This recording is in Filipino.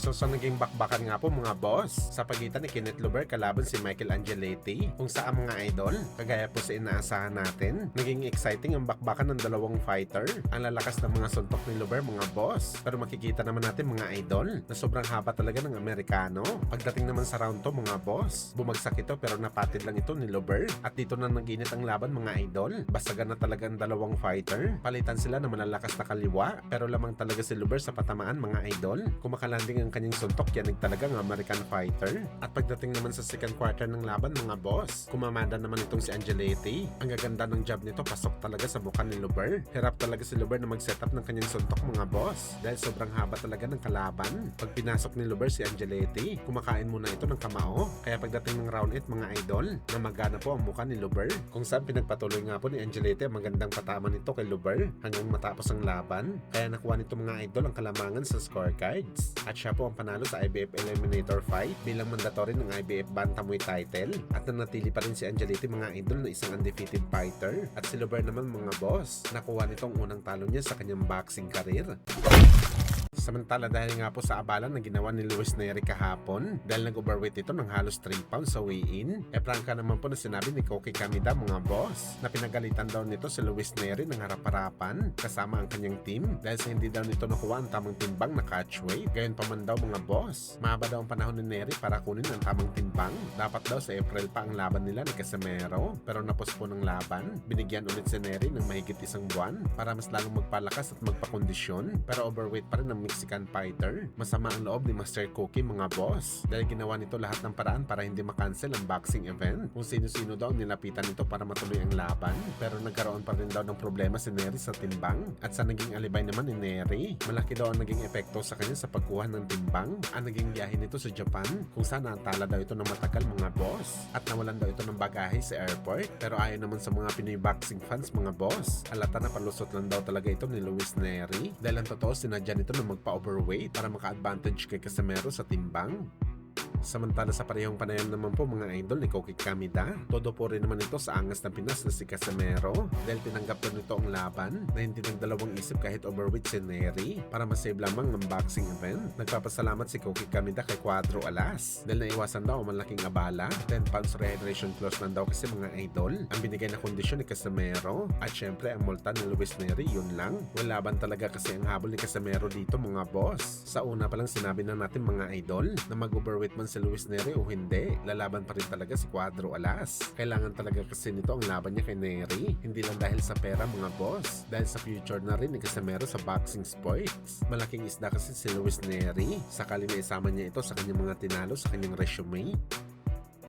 So naging bakbakan nga po mga boss sa pagitan ni Kenneth Luber kalaban si Michael Angeletti, kung saan mga idol, kagaya po sa inaasahan natin, naging exciting ang bakbakan ng dalawang fighter. Ang lalakas ng mga suntok ni Luber mga boss, pero makikita naman natin mga idol na sobrang haba talaga ng Amerikano. Pagdating naman sa round 2 mga boss, bumagsak ito pero napatid lang ito ni Luber, at dito na naginit ang laban mga idol. Basagan na talaga ang dalawang fighter, palitan sila ng malalakas na kaliwa, pero lamang talaga si Luber sa patamaan mga idol. Kumakalanding ang kanyang suntok, yanig talaga ng American fighter. At pagdating naman sa second quarter ng laban mga boss, kumamanda naman itong si Angeletti. Ang gaganda ng jab nito, pasok talaga sa mukha ni Luber. Hirap talaga si Luber na mag-setup ng kanyang suntok mga boss, dahil sobrang haba talaga ng kalaban. Pag pinasok ni Luber si Angeletti, kumakain muna ito ng kamao. Kaya pagdating ng round 8 mga idol, namagana po ang mukha ni Luber, kung saan pinagpatuloy nga po ni Angeletti ang magandang patama nito kay Luber hanggang matapos ang laban. Kaya nakuha nito mga idol ang kalamangan sa scorecards, at siya po ang panalo sa IBF Eliminator fight bilang mandatory ng IBF Bantamweight title. At nanatili pa rin si Angeletti mga idol na isang undefeated fighter, at si Luber naman mga boss, nakuha nitong unang talo niya sa kanyang boxing career. Samantala dahil nga po sa abala na ginawa ni Luis Nery kahapon, dahil nag-overweight ito ng halos 3 pounds sa weigh-in, prangka naman po na sinabi ni Koki Kamida mga boss na pinagalitan daw nito si Luis Nery ng harap-harapan kasama ang kanyang team dahil sa hindi daw nito nakuha ang tamang timbang na catch weight. Gayon pa man daw mga boss, mahaba daw ang panahon ni Nery para kunin ang tamang timbang. Dapat daw sa April pa ang laban nila ni Casimero, pero napos ng laban. Binigyan ulit si Nery ng mahigit 1 buwan para mas lalong magpalakas at magpakondisyon, pero overweight pa rin ang Mexican fighter. Masama ang loob ni Master Cookie mga boss dahil ginawa nito lahat ng paraan para hindi makancel ang boxing event. Kung sino-sino daw ang nilapitan nito para matuloy ang laban, pero nagkaroon pa rin daw ng problema si Nery sa timbang. At sa naging alibay naman ni Nery, malaki daw ang naging epekto sa kanya sa pagkuha ng timbang. Ang naging biyahe nito sa Japan, kung saan naantala daw ito ng matagal mga boss, at nawalan daw ito ng bagahe sa airport. Pero ayon naman sa mga Pinoy boxing fans mga boss, halata na palusot lang daw talaga ito ni Luis Nery, dahil ang totoo sinadya nito na magpa-overweight para maka-advantage kay Casimero sa timbang. Samantala sa parehong panayam naman po mga idol ni Koki Kamida, todo po rin naman ito sa angas ng Pinas na si Casimero, dahil tinanggap na nito ang laban na hindi nagdalawang isip kahit overweight si Nery para masave lamang ang boxing event. Nagpapasalamat si Koki Kamida kay Cuadro Alas dahil naiwasan daw ang malaking abala. 10 pounds rehydration clause lang daw kasi mga idol ang binigay na kondisyon ni Casimero, at syempre ang multa ni Luis Nery yun lang. Walaban talaga kasi ang habol ni Casimero dito mga boss. Sa una pa lang sinabi na natin mga idol na mag-overweight man si Luis Nery o hindi, lalaban pa rin talaga si Cuadro Alas. Kailangan talaga kasi nito ang laban niya kay Nery, hindi lang dahil sa pera mga boss, dahil sa future na rin ni Casimero sa boxing sports. Malaking isda kasi si Luis Nery, sakali na isama niya ito sa kanyang mga tinalo sa kanyang resume.